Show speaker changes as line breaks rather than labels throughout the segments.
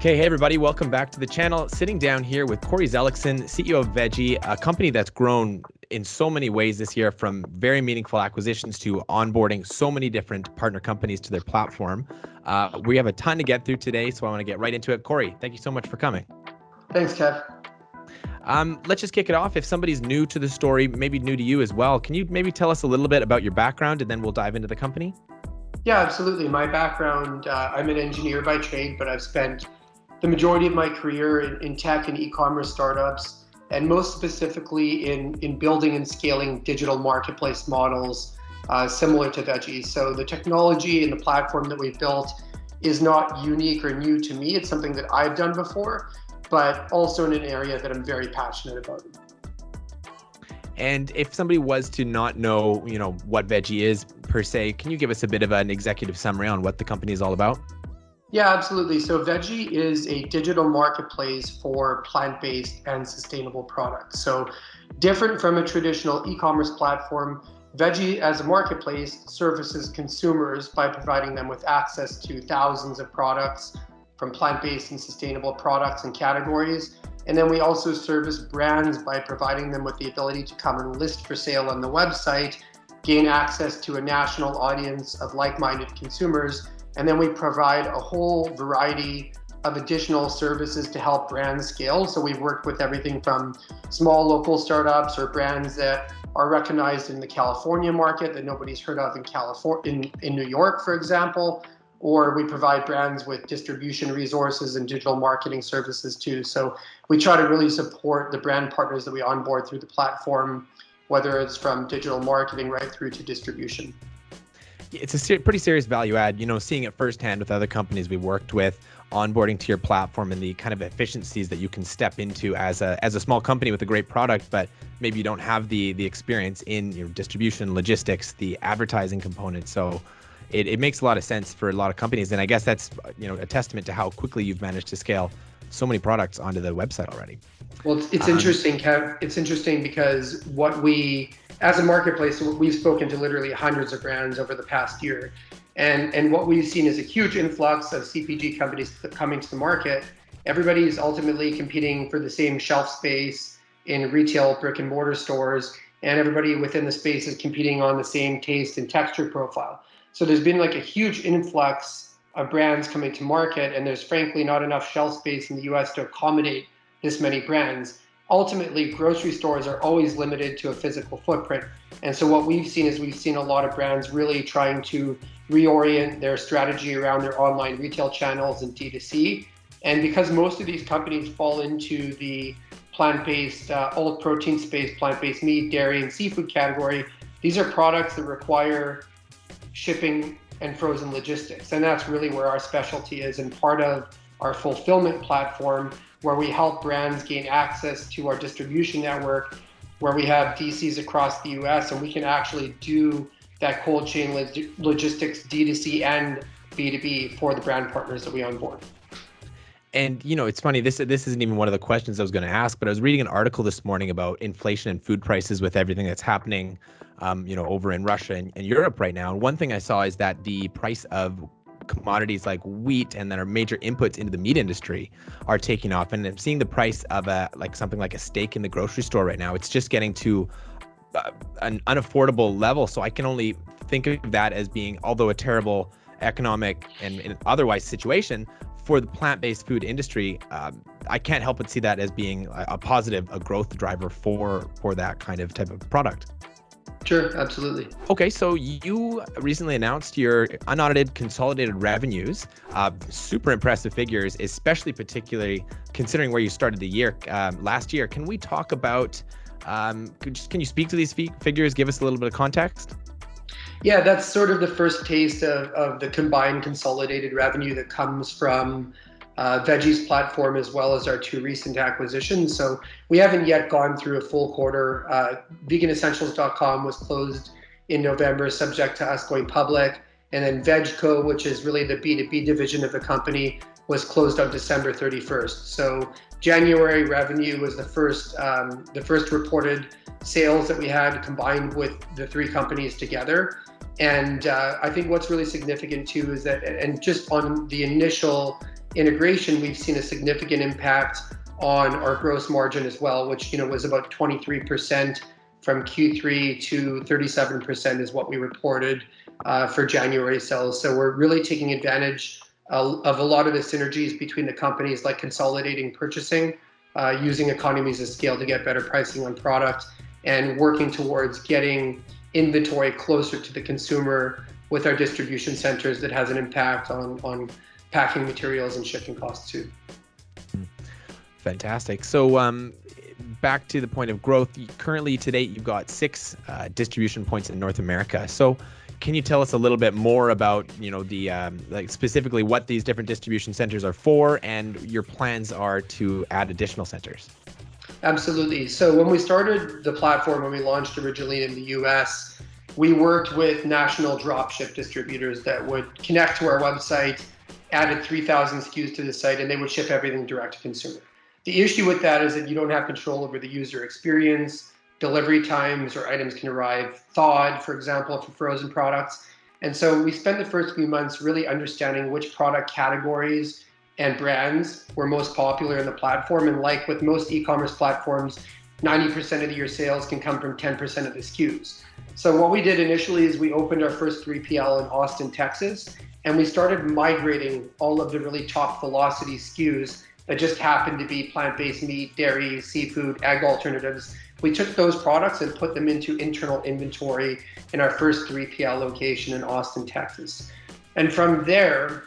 Okay, hey everybody, welcome back to the channel. Sitting down here with Kory Zelickson, CEO of Vejii, a company that's grown in so many ways this year, from very meaningful acquisitions to onboarding so many different partner companies to their platform. We have a ton to get through today, so I want to get right into it. Kory, thank you so much for coming.
Thanks, Kev.
Let's just kick it off. If somebody's new to the story, maybe new to you as well, can you maybe tell us a little bit about your background and then we'll dive into the company?
Yeah, absolutely. My background, I'm an engineer by trade, but I've spent the majority of my career in tech and e-commerce startups, and most specifically in building and scaling digital marketplace models similar to Vejii. So the technology and the platform that we've built is not unique or new to me. It's something that I've done before, but also in an area that I'm very passionate about.
And if somebody was to not know, what Vejii is per se, can you give us a bit of an executive summary on what the company is all about?
Yeah, absolutely. So Vejii is a digital marketplace for plant-based and sustainable products. So different from a traditional e-commerce platform, Vejii as a marketplace services consumers by providing them with access to thousands of products from plant-based and sustainable products and categories. And then we also service brands by providing them with the ability to come and list for sale on the website, gain access to a national audience of like-minded consumers. And then we provide a whole variety of additional services to help brands scale. So we've worked with everything from small local startups or brands that are recognized in the California market that nobody's heard of in New York, for example, or we provide brands with distribution resources and digital marketing services too. So we try to really support the brand partners that we onboard through the platform, whether it's from digital marketing right through to distribution.
It's a pretty serious value add, seeing it firsthand with other companies we worked with, onboarding to your platform and the kind of efficiencies that you can step into as a small company with a great product, but maybe you don't have the experience in your distribution, logistics, the advertising component. So it makes a lot of sense for a lot of companies. And I guess that's, a testament to how quickly you've managed to scale so many products onto the website already.
Well, it's interesting, Kev. It's interesting because as a marketplace, we've spoken to literally hundreds of brands over the past year. And what we've seen is a huge influx of CPG companies coming to the market. Everybody is ultimately competing for the same shelf space in retail brick and mortar stores, and everybody within the space is competing on the same taste and texture profile. So there's been like a huge influx of brands coming to market, and there's frankly not enough shelf space in the US to accommodate this many brands. Ultimately, grocery stores are always limited to a physical footprint. And so what we've seen a lot of brands really trying to reorient their strategy around their online retail channels and D2C. And because most of these companies fall into the plant-based, all protein space, plant-based meat, dairy, and seafood category, these are products that require shipping and frozen logistics. And that's really where our specialty is, and part of our fulfillment platform, where we help brands gain access to our distribution network, where we have DCs across the US, and we can actually do that cold chain logistics, D2C and B2B for the brand partners that we onboard.
And, it's funny, this isn't even one of the questions I was going to ask, but I was reading an article this morning about inflation and food prices with everything that's happening, over in Russia and Europe right now. And one thing I saw is that the price of commodities like wheat and that are major inputs into the meat industry are taking off. And I'm seeing the price of something like a steak in the grocery store right now. It's just getting to an unaffordable level. So I can only think of that as being, although a terrible economic and otherwise situation for the plant-based food industry, I can't help but see that as being a positive, a growth driver for that kind of type of product.
Sure, absolutely.
Okay, so you recently announced your unaudited consolidated revenues, super impressive figures, especially particularly considering where you started the year last year. Can we talk about, can you speak to these figures, give us a little bit of context?
Yeah, that's sort of the first taste of the combined consolidated revenue that comes from Vejii's platform, as well as our two recent acquisitions. So we haven't yet gone through a full quarter. veganessentials.com was closed in November, subject to us going public. And then VegCo, which is really the B2B division of the company, was closed on December 31st. So January revenue was the first reported sales that we had combined with the three companies together. And I think what's really significant too is that, and just on the initial integration, we've seen a significant impact on our gross margin as well, which was about 23% from Q3 to 37% is what we reported for January sales. So we're really taking advantage of a lot of the synergies between the companies, like consolidating purchasing, using economies of scale to get better pricing on product, and working towards getting inventory closer to the consumer with our distribution centers that has an impact on packing materials and shipping costs too.
Fantastic. So back to the point of growth, currently to date, you've got 6 distribution points in North America. So can you tell us a little bit more about, the like specifically what these different distribution centers are for and your plans are to add additional centers?
Absolutely. So when we started the platform, when we launched originally in the US, we worked with national dropship distributors that would connect to our website, added 3,000 SKUs to the site, and they would ship everything direct to consumer. The issue with that is that you don't have control over the user experience, delivery times, or items can arrive thawed, for example, for frozen products. And so we spent the first few months really understanding which product categories and brands were most popular in the platform. And like with most e-commerce platforms, 90% of your sales can come from 10% of the SKUs. So what we did initially is we opened our first 3PL in Austin, Texas, and we started migrating all of the really top velocity SKUs that just happened to be plant-based meat, dairy, seafood, egg alternatives. We took those products and put them into internal inventory in our first 3PL location in Austin, Texas. And from there,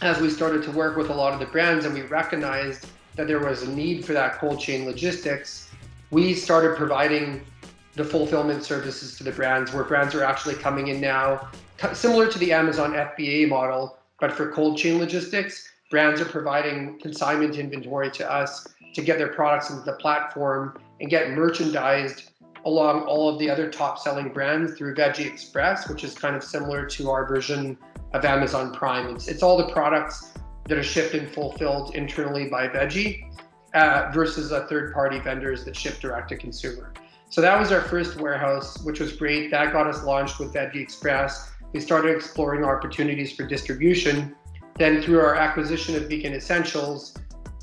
as we started to work with a lot of the brands and we recognized that there was a need for that cold chain logistics, we started providing the fulfillment services to the brands, where brands are actually coming in now, similar to the Amazon FBA model, but for cold chain logistics. Brands are providing consignment inventory to us to get their products into the platform and get merchandised along all of the other top selling brands through Vejii Express, which is kind of similar to our version of Amazon Prime. It's all the products that are shipped and fulfilled internally by Vejii versus third-party vendors that ship direct to consumer. So that was our first warehouse, which was great. That got us launched with Vejii Express. We started exploring opportunities for distribution. Then through our acquisition of Vegan Essentials,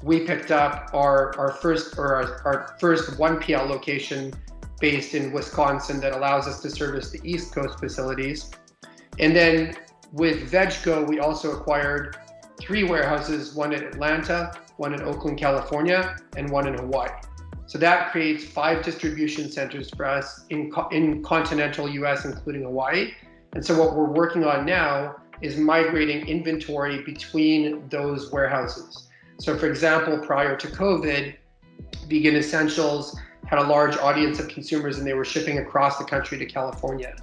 we picked up our first 1PL location based in Wisconsin that allows us to service the East Coast facilities. And then with VegGo, we also acquired 3 warehouses, one in Atlanta, one in Oakland, California, and one in Hawaii. So that creates 5 distribution centers for us in continental US, including Hawaii. And so what we're working on now is migrating inventory between those warehouses. So for example, prior to COVID, Vegan Essentials had a large audience of consumers and they were shipping across the country to California.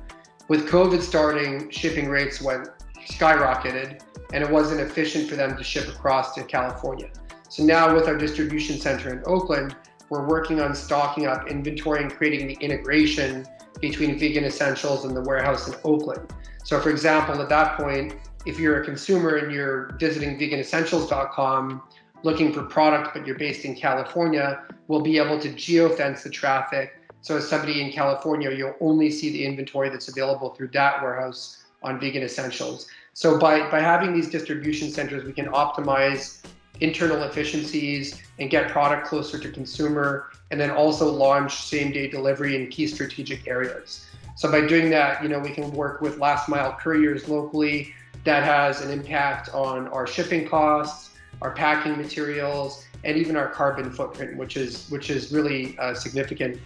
With COVID starting, shipping rates skyrocketed and it wasn't efficient for them to ship across to California. So now with our distribution center in Oakland, we're working on stocking up inventory and creating the integration between Vegan Essentials and the warehouse in Oakland. So for example, at that point, if you're a consumer and you're visiting veganessentials.com looking for product, but you're based in California, we'll be able to geofence the traffic. So as somebody in California, you'll only see the inventory that's available through that warehouse on Vegan Essentials. So by having these distribution centers, we can optimize internal efficiencies and get product closer to consumer, and then also launch same-day delivery in key strategic areas. So by doing that, we can work with last mile couriers locally. That has an impact on our shipping costs, our packing materials, and even our carbon footprint, which is really significant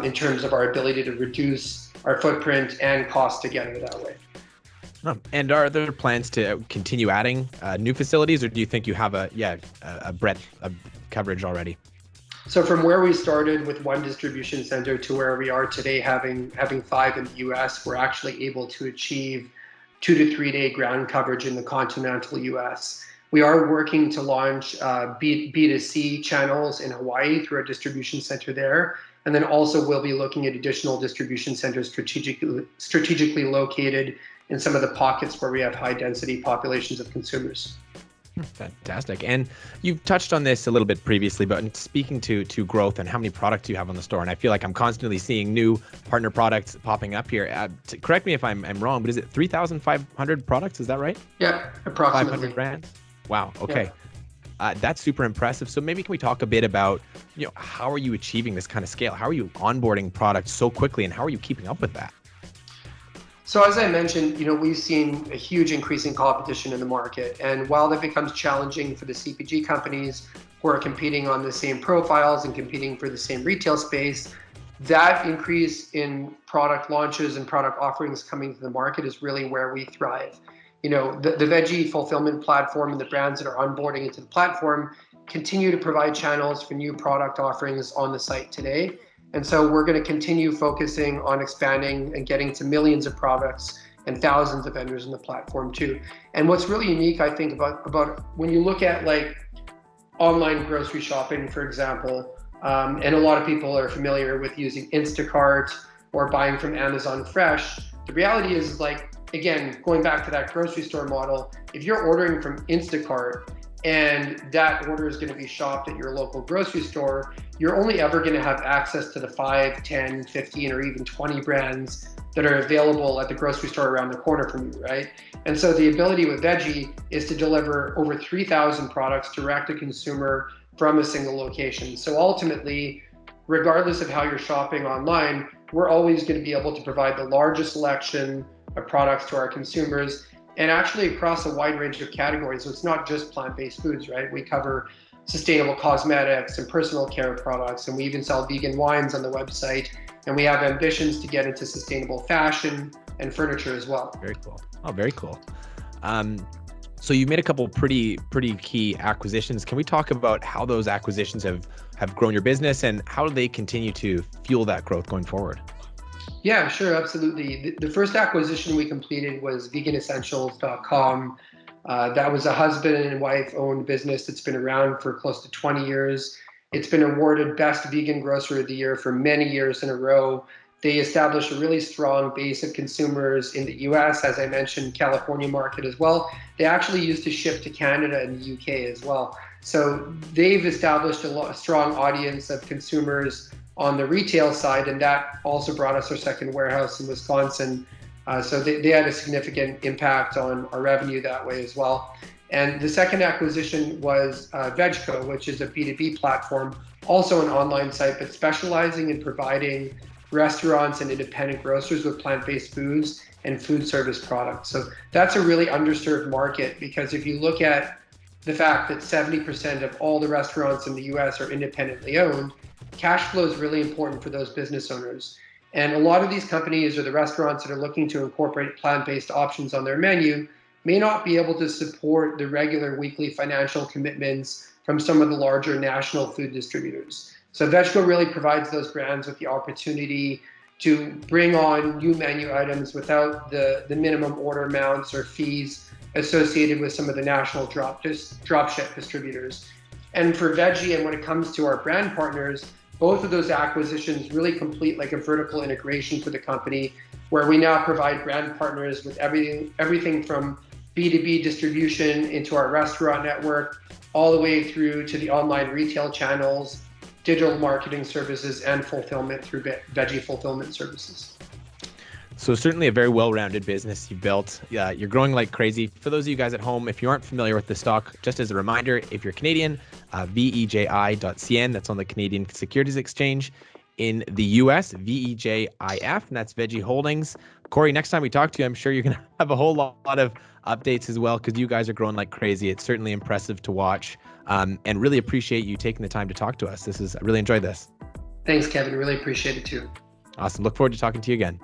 in terms of our ability to reduce our footprint and cost together that way.
And are there plans to continue adding new facilities, or do you think you have a breadth of coverage already?
So from where we started with 1 distribution center to where we are today, having 5 in the US, we're actually able to achieve 2 to 3 day ground coverage in the continental US. We are working to launch B2C channels in Hawaii through our distribution center there. And then also we'll be looking at additional distribution centers strategically located in some of the pockets where we have high density populations of consumers.
Fantastic. And you've touched on this a little bit previously, but in speaking to growth and how many products you have on the store, and I feel like I'm constantly seeing new partner products popping up here. Correct me if I'm wrong, but is it 3,500 products? Is that right?
Yeah, approximately.
500 brands? Wow. Okay. That's super impressive. So maybe can we talk a bit about, how are you achieving this kind of scale? How are you onboarding products so quickly, and how are you keeping up with that?
So as I mentioned, we've seen a huge increase in competition in the market. And while that becomes challenging for the CPG companies who are competing on the same profiles and competing for the same retail space, that increase in product launches and product offerings coming to the market is really where we thrive. The Vejii fulfillment platform and the brands that are onboarding into the platform continue to provide channels for new product offerings on the site today. And so we're going to continue focusing on expanding and getting to millions of products and thousands of vendors in the platform too. And what's really unique, I think, about when you look at like online grocery shopping, for example, and a lot of people are familiar with using Instacart or buying from Amazon Fresh. The reality is, like, again, going back to that grocery store model, if you're ordering from Instacart and that order is going to be shopped at your local grocery store, you're only ever going to have access to the 5, 10, 15, or even 20 brands that are available at the grocery store around the corner from you, right? And so the ability with Vejii is to deliver over 3,000 products direct to consumer from a single location. So ultimately, regardless of how you're shopping online, we're always going to be able to provide the largest selection of products to our consumers, and actually across a wide range of categories. So it's not just plant-based foods, right? We cover sustainable cosmetics and personal care products, and we even sell vegan wines on the website. And we have ambitions to get into sustainable fashion and furniture as well.
Very cool. Oh, very cool. So you made a couple pretty key acquisitions. Can we talk about how those acquisitions have grown your business, and how do they continue to fuel that growth going forward?
Yeah, sure, absolutely. The first acquisition we completed was veganessentials.com. That was a husband and wife owned business that's been around for close to 20 years. It's been awarded Best Vegan Grocer of the Year for many years in a row. They established a really strong base of consumers in the US, as I mentioned, California market as well. They actually used to ship to Canada and the UK as well. So they've established a strong audience of consumers on the retail side, and that also brought us our second warehouse in Wisconsin. So they had a significant impact on our revenue that way as well. And the second acquisition was VEJCO, which is a B2B platform, also an online site, but specializing in providing restaurants and independent grocers with plant-based foods and food service products. So that's a really underserved market, because if you look at the fact that 70% of all the restaurants in the US are independently owned, cash flow is really important for those business owners. And a lot of these companies or the restaurants that are looking to incorporate plant-based options on their menu may not be able to support the regular weekly financial commitments from some of the larger national food distributors. So VEJCO really provides those brands with the opportunity to bring on new menu items without the minimum order amounts or fees associated with some of the national drop ship distributors. And for Vejii, and when it comes to our brand partners, both of those acquisitions really complete like a vertical integration for the company, where we now provide brand partners with everything from B2B distribution into our restaurant network, all the way through to the online retail channels, digital marketing services, and fulfillment through Vejii Fulfillment Services.
So certainly a very well-rounded business you've built. You're growing like crazy. For those of you guys at home, if you aren't familiar with the stock, just as a reminder, if you're Canadian, VEJI.CN, that's on the Canadian Securities Exchange. In the US, VEJIF, and that's Vejii Holdings. Kory, next time we talk to you, I'm sure you're going to have a whole lot of updates as well, because you guys are growing like crazy. It's certainly impressive to watch, and really appreciate you taking the time to talk to us. I really enjoyed this.
Thanks, Kevin. Really appreciate it too.
Awesome. Look forward to talking to you again.